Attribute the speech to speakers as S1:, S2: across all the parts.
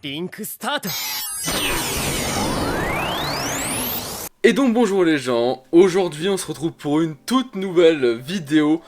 S1: リンクスタート。
S2: Et donc bonjour les gens, aujourd'hui on se retrouve pour une toute nouvelle vidéo.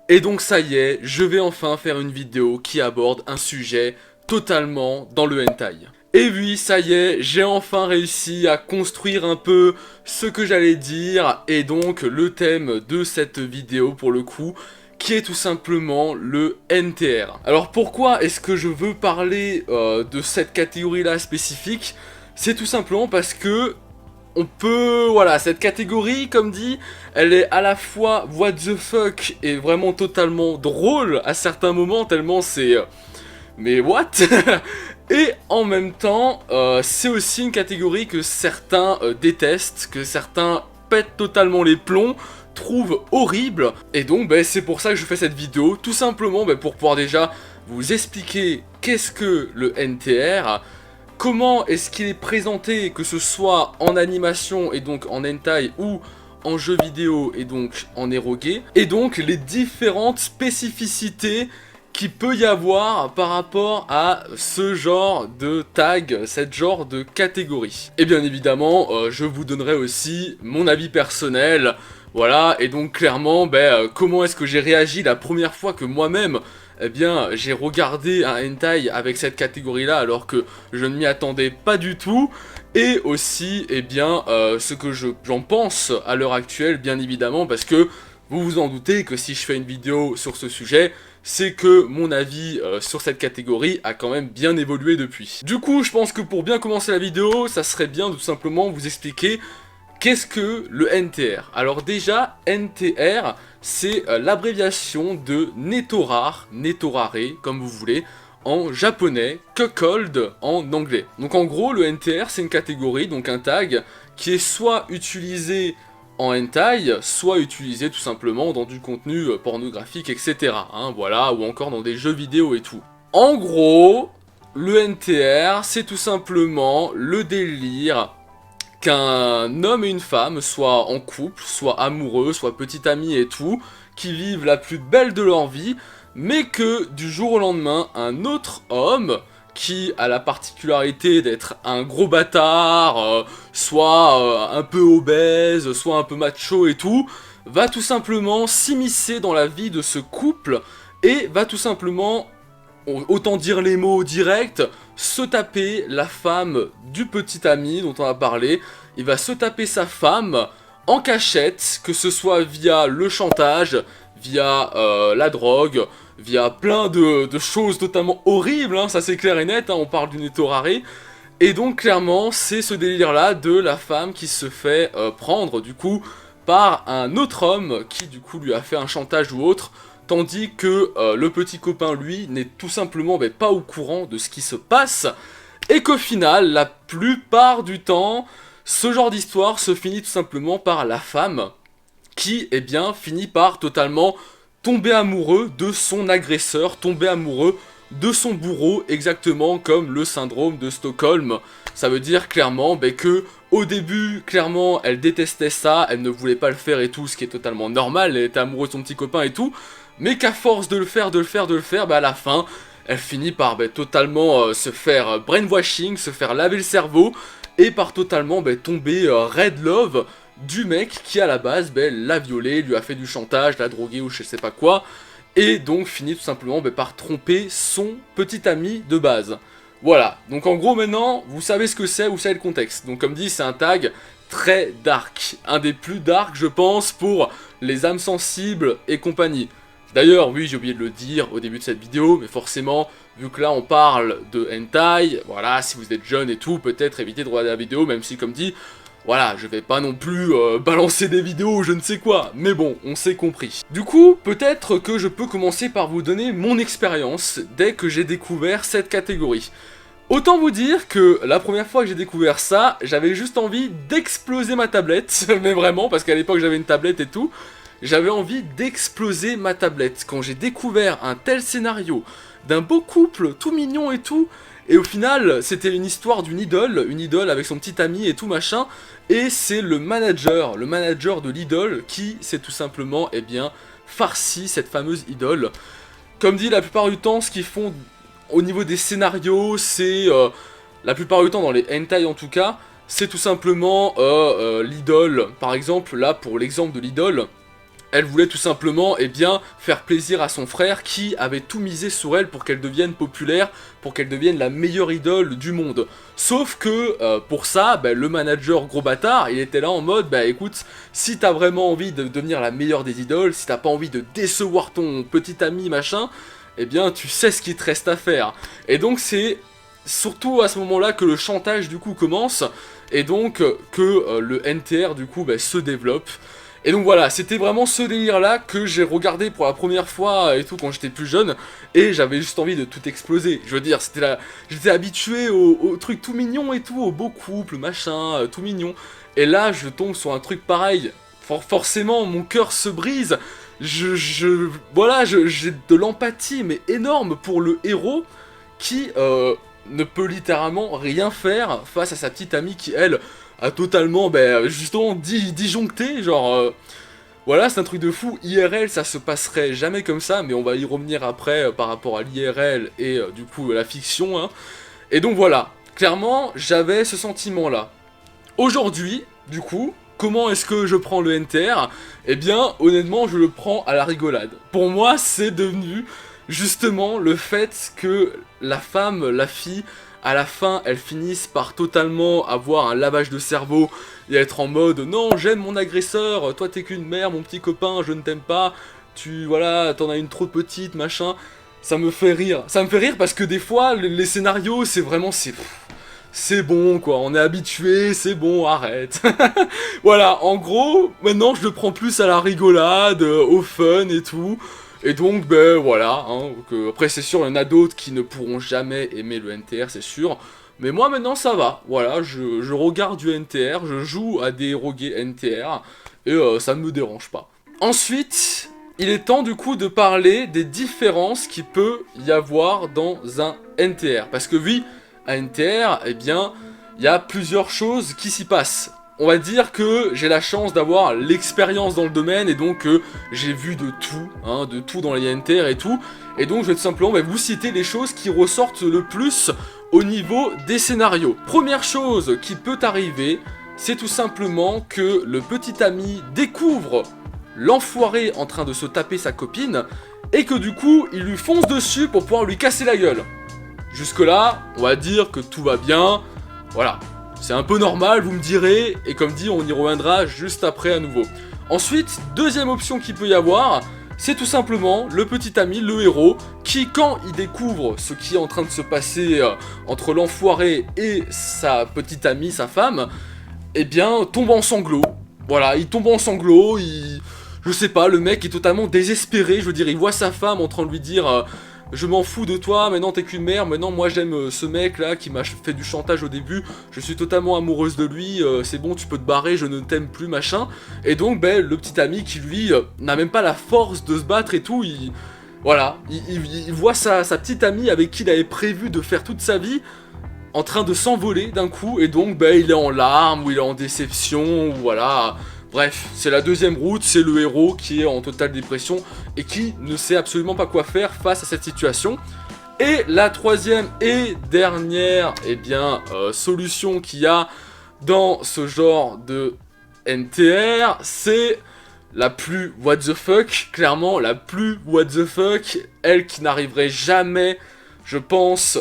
S2: Et donc ça y est, je vais enfin faire une vidéo qui aborde un sujet totalement dans le hentai. Et oui, ça y est, j'ai enfin réussi à construire un peu ce que j'allais dire. Et donc le thème de cette vidéo pour le coup, qui est tout simplement le NTR. Alors pourquoi est-ce que je veux parler de cette catégorie là spécifique? C'est tout simplement parce que on peut, voilà, cette catégorie, comme dit, elle est à la fois what the fuck et vraiment totalement drôle à certains moments, tellement c'est... mais what? Et en même temps, c'est aussi une catégorie que certains détestent, que certains pètent totalement les plombs, trouvent horrible. Et donc, c'est pour ça que je fais cette vidéo, tout simplement pour pouvoir déjà vous expliquer qu'est-ce que le NTR, comment est-ce qu'il est présenté, que ce soit en animation et donc en hentai ou en jeu vidéo et donc en eroge, et donc les différentes spécificités qu'il peut y avoir par rapport à ce genre de tag, cette genre de catégorie. Et bien évidemment, je vous donnerai aussi mon avis personnel, voilà, et donc clairement, comment est-ce que j'ai réagi la première fois que moi-même, eh bien, j'ai regardé un hentai avec cette catégorie-là alors que je ne m'y attendais pas du tout. Et aussi, eh bien, ce que j'en pense à l'heure actuelle, bien évidemment, parce que vous vous en doutez que si je fais une vidéo sur ce sujet, c'est que mon avis sur cette catégorie a quand même bien évolué depuis. Du coup, je pense que pour bien commencer la vidéo, ça serait bien de tout simplement vous expliquer qu'est-ce que le NTR. Alors déjà, NTR, c'est l'abréviation de Netorare, Netorare, comme vous voulez, en japonais, Cuckold en anglais. Donc en gros, le NTR, c'est une catégorie, donc un tag, qui est soit utilisé en hentai, soit utilisé tout simplement dans du contenu pornographique, etc. Voilà, ou encore dans des jeux vidéo et tout. En gros, le NTR, c'est tout simplement le délire qu'un homme et une femme soient en couple, soient amoureux, soient petits amis et tout, qui vivent la plus belle de leur vie, mais que du jour au lendemain, un autre homme, qui a la particularité d'être un gros bâtard, soit un peu obèse, soit un peu macho et tout, va tout simplement s'immiscer dans la vie de ce couple, et va tout simplement, autant dire les mots directs, se taper la femme du petit ami dont on a parlé. Il va se taper sa femme en cachette, que ce soit via le chantage, via la drogue, via plein de choses totalement horribles, ça c'est clair et net, on parle d'une Netorare. Et donc clairement c'est ce délire là de la femme qui se fait prendre du coup par un autre homme qui du coup lui a fait un chantage ou autre, tandis que le petit copain lui n'est tout simplement pas au courant de ce qui se passe, et qu'au final la plupart du temps ce genre d'histoire se finit tout simplement par la femme qui finit par totalement tomber amoureux de son agresseur, tomber amoureux de son bourreau, exactement comme le syndrome de Stockholm. Ça veut dire clairement que au début, clairement, elle détestait ça, elle ne voulait pas le faire et tout, ce qui est totalement normal, elle était amoureuse de son petit copain et tout, mais qu'à force de le faire, à la fin, elle finit par totalement se faire brainwashing, se faire laver le cerveau, et par totalement tomber red love du mec qui à la base l'a violée, lui a fait du chantage, l'a drogué ou je sais pas quoi, et donc finit tout simplement par tromper son petit ami de base. Voilà, donc en gros maintenant, vous savez ce que c'est, vous savez le contexte. Donc comme dit, c'est un tag très dark, un des plus dark je pense pour les âmes sensibles et compagnie. D'ailleurs, oui, j'ai oublié de le dire au début de cette vidéo, mais forcément, vu que là on parle de hentai, voilà, si vous êtes jeune et tout, peut-être évitez de regarder la vidéo, même si comme dit, voilà, je vais pas non plus balancer des vidéos, je ne sais quoi, mais bon, on s'est compris. Du coup, peut-être que je peux commencer par vous donner mon expérience dès que j'ai découvert cette catégorie. Autant vous dire que la première fois que j'ai découvert ça, j'avais juste envie d'exploser ma tablette, mais vraiment, parce qu'à l'époque j'avais une tablette et tout, j'avais envie d'exploser ma tablette. Quand j'ai découvert un tel scénario, d'un beau couple, tout mignon et tout, et au final, c'était une histoire d'une idole avec son petit ami et tout machin, et c'est le manager de l'idole qui s'est tout simplement, farci cette fameuse idole. Comme dit, la plupart du temps, ce qu'ils font au niveau des scénarios, c'est la plupart du temps dans les hentai en tout cas, c'est tout simplement l'idole. Par exemple, là pour l'exemple de l'idole, elle voulait tout simplement faire plaisir à son frère qui avait tout misé sur elle pour qu'elle devienne populaire, pour qu'elle devienne la meilleure idole du monde. Sauf que pour ça, le manager gros bâtard, il était là en mode, écoute, si t'as vraiment envie de devenir la meilleure des idoles, si t'as pas envie de décevoir ton petit ami machin, eh bien tu sais ce qu'il te reste à faire. Et donc c'est surtout à ce moment-là que le chantage du coup commence, et donc que le NTR du coup se développe. Et donc voilà, c'était vraiment ce délire là que j'ai regardé pour la première fois et tout quand j'étais plus jeune, et j'avais juste envie de tout exploser. Je veux dire, j'étais habitué aux trucs tout mignons et tout, aux beaux couples, machin, tout mignon. Et là, je tombe sur un truc pareil. Forcément, mon cœur se brise. Voilà, j'ai de l'empathie, mais énorme pour le héros qui ne peut littéralement rien faire face à sa petite amie qui, elle, a totalement, justement, disjoncté, genre... voilà, c'est un truc de fou. IRL, ça se passerait jamais comme ça, mais on va y revenir après par rapport à l'IRL et du coup la fiction, hein. Et donc voilà, clairement, j'avais ce sentiment-là. Aujourd'hui, du coup, comment est-ce que je prends le NTR? Eh bien, honnêtement, je le prends à la rigolade. Pour moi, c'est devenu justement le fait que la femme, la fille, à la fin, elles finissent par totalement avoir un lavage de cerveau et être en mode « Non, j'aime mon agresseur, toi t'es qu'une mère, mon petit copain, je ne t'aime pas, voilà, t'en as une trop petite, machin. » Ça me fait rire. Ça me fait rire parce que des fois, les scénarios, c'est vraiment... C'est bon, quoi, on est habitué, c'est bon, arrête. Voilà, en gros, maintenant, je le prends plus à la rigolade, au fun et tout. Et donc, voilà, hein, après c'est sûr, il y en a d'autres qui ne pourront jamais aimer le NTR, c'est sûr. Mais moi, maintenant, ça va. Voilà, je regarde du NTR, je joue à des rogués NTR, et ça ne me dérange pas. Ensuite, il est temps, du coup, de parler des différences qu'il peut y avoir dans un NTR. Parce que oui, un NTR, eh bien, il y a plusieurs choses qui s'y passent. On va dire que j'ai la chance d'avoir l'expérience dans le domaine et donc j'ai vu de tout dans les NTR et tout. Et donc je vais tout simplement vous citer les choses qui ressortent le plus au niveau des scénarios. Première chose qui peut arriver, c'est tout simplement que le petit ami découvre l'enfoiré en train de se taper sa copine et que du coup il lui fonce dessus pour pouvoir lui casser la gueule. Jusque là, on va dire que tout va bien, voilà. C'est un peu normal, vous me direz, et comme dit, on y reviendra juste après à nouveau. Ensuite, deuxième option qu'il peut y avoir, c'est tout simplement le petit ami, le héros, qui quand il découvre ce qui est en train de se passer entre l'enfoiré et sa petite amie, sa femme, eh bien, tombe en sanglots. Voilà, il tombe en sanglots, je sais pas, le mec est totalement désespéré, je veux dire, il voit sa femme en train de lui dire... je m'en fous de toi, maintenant t'es qu'une mère, maintenant moi j'aime ce mec là qui m'a fait du chantage au début, je suis totalement amoureuse de lui, c'est bon tu peux te barrer, je ne t'aime plus machin. Et donc le petit ami qui lui n'a même pas la force de se battre et tout, il voit sa petite amie avec qui il avait prévu de faire toute sa vie en train de s'envoler d'un coup, et donc il est en larmes, ou il est en déception, ou voilà... Bref, c'est la deuxième route, c'est le héros qui est en totale dépression et qui ne sait absolument pas quoi faire face à cette situation. Et la troisième et dernière solution qu'il y a dans ce genre de NTR, c'est la plus what the fuck, clairement la plus what the fuck, elle qui n'arriverait jamais, je pense,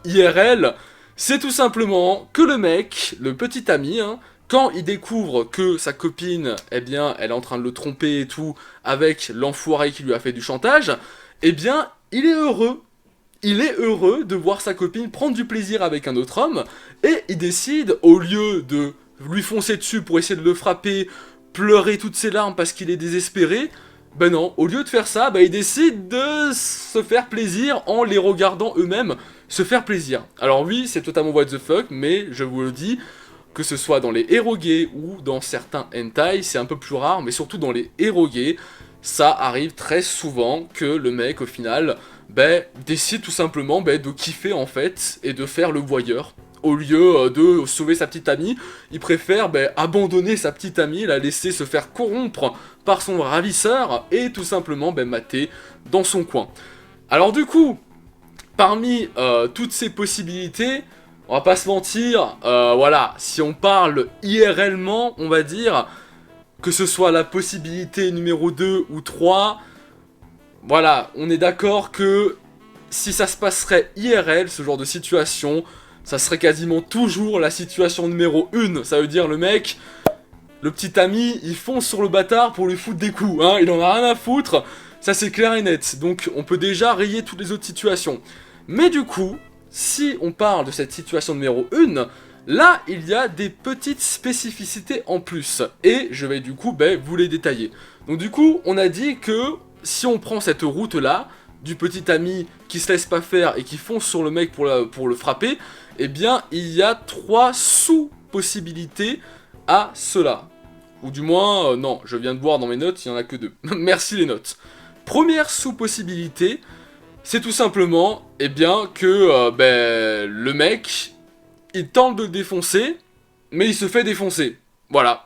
S2: IRL, c'est tout simplement que le mec, le petit ami, quand il découvre que sa copine, elle est en train de le tromper et tout, avec l'enfoiré qui lui a fait du chantage, il est heureux. Il est heureux de voir sa copine prendre du plaisir avec un autre homme, et il décide, au lieu de lui foncer dessus pour essayer de le frapper, pleurer toutes ses larmes parce qu'il est désespéré, non, au lieu de faire ça, il décide de se faire plaisir en les regardant eux-mêmes se faire plaisir. Alors oui, c'est totalement what the fuck, mais je vous le dis... que ce soit dans les eroge ou dans certains hentai, c'est un peu plus rare, mais surtout dans les eroge, ça arrive très souvent que le mec, au final, décide tout simplement de kiffer en fait, et de faire le voyeur. Au lieu de sauver sa petite amie, il préfère abandonner sa petite amie, la laisser se faire corrompre par son ravisseur, et tout simplement mater dans son coin. Alors du coup, parmi toutes ces possibilités... On va pas se mentir, voilà, si on parle IRLement, on va dire, que ce soit la possibilité numéro 2 ou 3, voilà, on est d'accord que si ça se passerait IRL, ce genre de situation, ça serait quasiment toujours la situation numéro 1. Ça veut dire le mec, le petit ami, il fonce sur le bâtard pour lui foutre des coups, hein, il en a rien à foutre, ça c'est clair et net. Donc on peut déjà rayer toutes les autres situations. Mais du coup, si on parle de cette situation numéro 1, là il y a des petites spécificités en plus. Et je vais du coup vous les détailler. Donc du coup, on a dit que si on prend cette route là, du petit ami qui se laisse pas faire et qui fonce sur le mec pour le frapper, eh bien il y a 3 sous-possibilités à cela. Ou du moins, non, je viens de voir dans mes notes, il n'y en a que 2. Merci les notes. Première sous-possibilité, c'est tout simplement, eh bien, que le mec, il tente de le défoncer, mais il se fait défoncer. Voilà.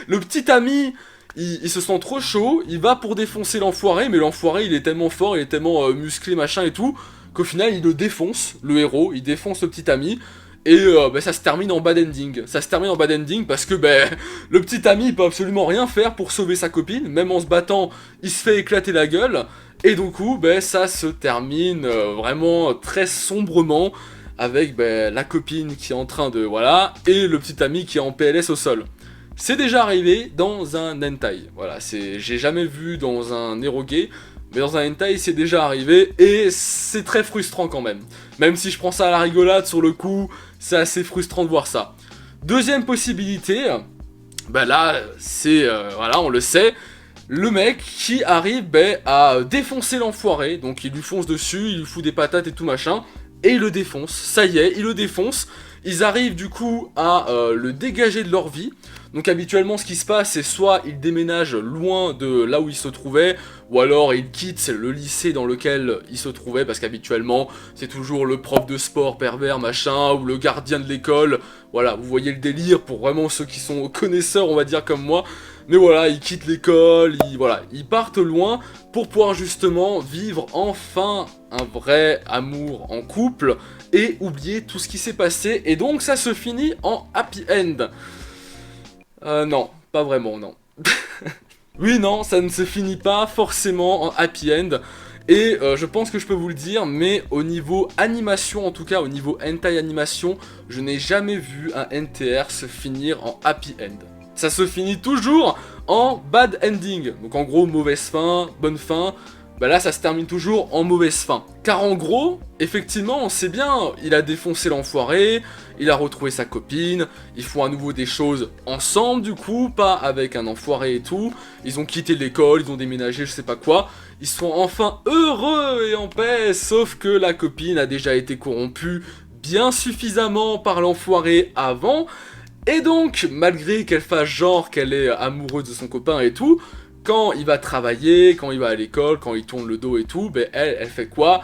S2: Le petit ami, il se sent trop chaud, il va pour défoncer l'enfoiré, mais l'enfoiré, il est tellement fort, il est tellement musclé, machin et tout, qu'au final, il le défonce, le héros, il défonce le petit ami, et ça se termine en bad ending. Ça se termine en bad ending parce que le petit ami, il peut absolument rien faire pour sauver sa copine, même en se battant, il se fait éclater la gueule, et du coup, ça se termine vraiment très sombrement, avec la copine qui est en train de, voilà, et le petit ami qui est en PLS au sol. C'est déjà arrivé dans un hentai, voilà, j'ai jamais vu dans un eroge, mais dans un hentai c'est déjà arrivé, et c'est très frustrant quand même. Même si je prends ça à la rigolade sur le coup, c'est assez frustrant de voir ça. Deuxième possibilité, là, c'est, voilà, on le sait, le mec qui arrive à défoncer l'enfoiré, donc il lui fonce dessus, il lui fout des patates et tout machin, et il le défonce, ça y est, il le défonce. Ils arrivent du coup à le dégager de leur vie. Donc habituellement ce qui se passe c'est soit ils déménagent loin de là où ils se trouvaient, ou alors ils quittent le lycée dans lequel ils se trouvaient, parce qu'habituellement c'est toujours le prof de sport pervers machin, ou le gardien de l'école. Voilà, vous voyez le délire pour vraiment ceux qui sont connaisseurs on va dire comme moi. Mais voilà, ils quittent l'école, ils partent loin pour pouvoir justement vivre enfin un vrai amour en couple et oublier tout ce qui s'est passé. Et donc ça se finit en happy end. Non, pas vraiment, non. Oui, non, ça ne se finit pas forcément en happy end. Et je pense que je peux vous le dire, mais au niveau animation, en tout cas au niveau hentai animation, je n'ai jamais vu un NTR se finir en happy end. Ça se finit toujours en bad ending. Donc en gros, mauvaise fin, bonne fin. Là, ça se termine toujours en mauvaise fin. Car en gros, effectivement, on sait bien, il a défoncé l'enfoiré, il a retrouvé sa copine, ils font à nouveau des choses ensemble du coup, pas avec un enfoiré et tout. Ils ont quitté l'école, ils ont déménagé, je sais pas quoi. Ils sont enfin heureux et en paix, sauf que la copine a déjà été corrompue bien suffisamment par l'enfoiré avant. Et donc, malgré qu'elle fasse genre qu'elle est amoureuse de son copain et tout, quand il va travailler, quand il va à l'école, quand il tourne le dos et tout, elle fait quoi?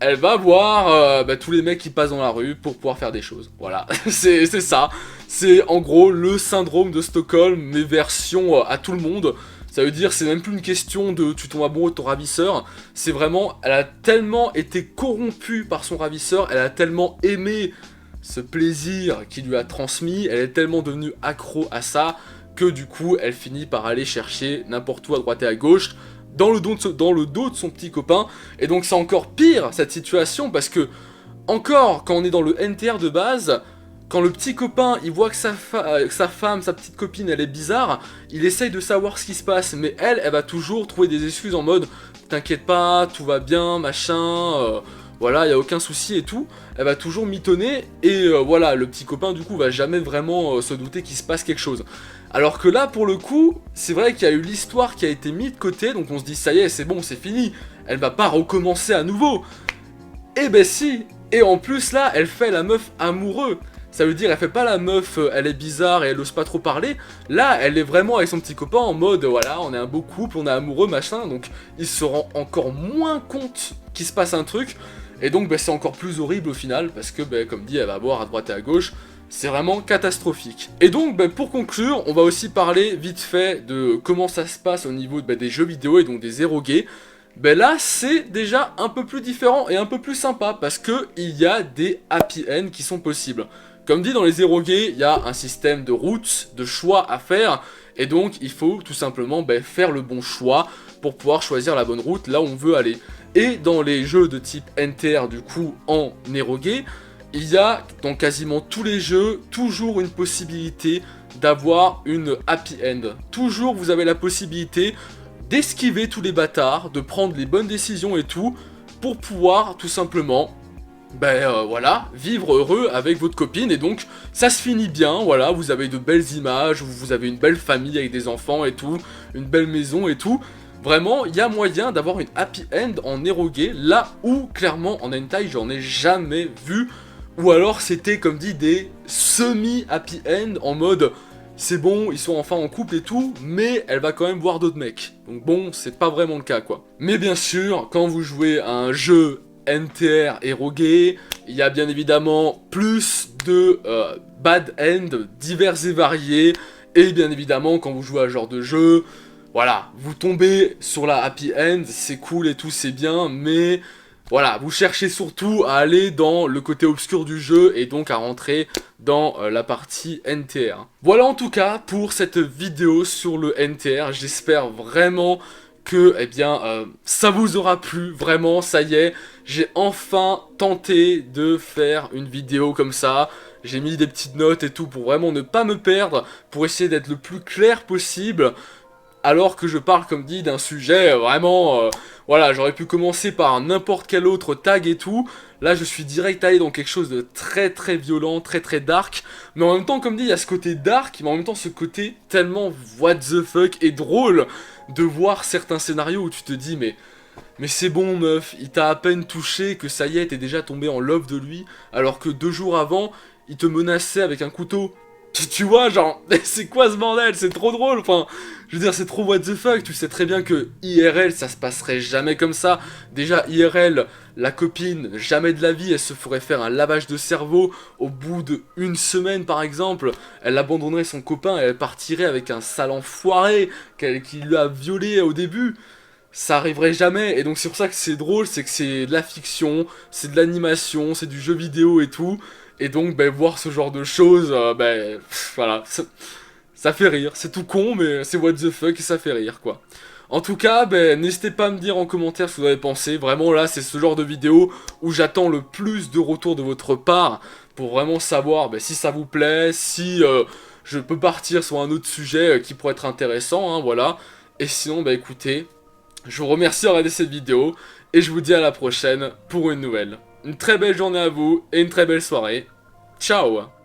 S2: Elle va voir tous les mecs qui passent dans la rue pour pouvoir faire des choses. Voilà, c'est ça. C'est en gros le syndrome de Stockholm, mais version à tout le monde. Ça veut dire, c'est même plus une question de tu tombes amoureux de ton ravisseur. C'est vraiment, elle a tellement été corrompue par son ravisseur, elle a tellement aimé ce plaisir qu'il lui a transmis, elle est tellement devenue accro à ça que du coup elle finit par aller chercher n'importe où à droite et à gauche dans le dos de son petit copain. Et donc c'est encore pire cette situation parce que encore quand on est dans le NTR de base, quand le petit copain il voit que sa femme, sa petite copine elle est bizarre, il essaye de savoir ce qui se passe, mais elle va toujours trouver des excuses en mode t'inquiète pas, tout va bien, machin, voilà, y a aucun souci et tout. Elle va toujours mitonner et voilà, le petit copain du coup va jamais vraiment se douter qu'il se passe quelque chose. Alors que là pour le coup, c'est vrai qu'il y a eu l'histoire qui a été mise de côté, donc on se dit ça y est, c'est bon, c'est fini, elle va pas recommencer à nouveau. Et si, et en plus là, elle fait la meuf amoureux. Ça veut dire, elle fait pas la meuf, elle est bizarre et elle ose pas trop parler. Là, elle est vraiment avec son petit copain en mode, voilà, on est un beau couple, on est amoureux, machin. Donc, il se rend encore moins compte qu'il se passe un truc. Et donc, c'est encore plus horrible au final, parce que, comme dit, elle va boire à droite et à gauche. C'est vraiment catastrophique. Et donc, pour conclure, on va aussi parler vite fait de comment ça se passe au niveau des jeux vidéo et donc des eroge. ben là c'est déjà un peu plus différent et un peu plus sympa parce que il y a des happy end qui sont possibles. Comme dit dans les érogués, il y a un système de routes, de choix à faire, et donc il faut tout simplement faire le bon choix pour pouvoir choisir la bonne route là où on veut aller. Et dans les jeux de type NTR du coup en érogué, il y a dans quasiment tous les jeux toujours une possibilité d'avoir une happy end. Toujours vous avez la possibilité d'esquiver tous les bâtards, de prendre les bonnes décisions et tout, pour pouvoir tout simplement voilà, vivre heureux avec votre copine, et donc ça se finit bien, voilà, vous avez de belles images, vous avez une belle famille avec des enfants et tout, une belle maison et tout. Vraiment, il y a moyen d'avoir une happy end en érogué, là où clairement en hentai j'en ai jamais vu, ou alors c'était comme dit des semi-happy end en mode c'est bon, ils sont enfin en couple et tout, mais elle va quand même voir d'autres mecs. Donc bon, c'est pas vraiment le cas quoi. Mais bien sûr, quand vous jouez à un jeu NTR érogué, il y a bien évidemment plus de bad end divers et variés, et bien évidemment quand vous jouez à ce genre de jeu, voilà, vous tombez sur la happy end, c'est cool et tout, c'est bien, mais voilà, vous cherchez surtout à aller dans le côté obscur du jeu et donc à rentrer dans la partie NTR. Voilà en tout cas pour cette vidéo sur le NTR, j'espère vraiment que ça vous aura plu, vraiment, ça y est, j'ai enfin tenté de faire une vidéo comme ça. J'ai mis des petites notes et tout pour vraiment ne pas me perdre, pour essayer d'être le plus clair possible, alors que je parle comme dit d'un sujet vraiment, voilà, j'aurais pu commencer par n'importe quel autre tag et tout. Là je suis direct allé dans quelque chose de très très violent, très très dark, mais en même temps comme dit il y a ce côté dark, mais en même temps ce côté tellement what the fuck et drôle de voir certains scénarios où tu te dis mais c'est bon meuf, il t'a à peine touché que ça y est t'es déjà tombé en love de lui, alors que 2 jours avant il te menaçait avec un couteau. Tu vois, genre, c'est quoi ce bordel? C'est trop drôle, enfin, je veux dire, c'est trop what the fuck, tu sais très bien que IRL, ça se passerait jamais comme ça. Déjà, IRL, la copine, jamais de la vie, elle se ferait faire un lavage de cerveau au bout d'1 semaine, par exemple. Elle abandonnerait son copain et elle partirait avec un sale enfoiré qui lui a violé au début. Ça arriverait jamais, et donc c'est pour ça que c'est drôle, c'est que c'est de la fiction, c'est de l'animation, c'est du jeu vidéo et tout, et donc voir ce genre de choses, voilà, ça fait rire, c'est tout con, mais c'est what the fuck, et ça fait rire, quoi. En tout cas, n'hésitez pas à me dire en commentaire ce que vous avez pensé, vraiment là, c'est ce genre de vidéo où j'attends le plus de retours de votre part, pour vraiment savoir si ça vous plaît, si je peux partir sur un autre sujet qui pourrait être intéressant, hein, voilà, et sinon, écoutez... Je vous remercie d'avoir regardé cette vidéo, et je vous dis à la prochaine pour une nouvelle. Une très belle journée à vous, et une très belle soirée. Ciao!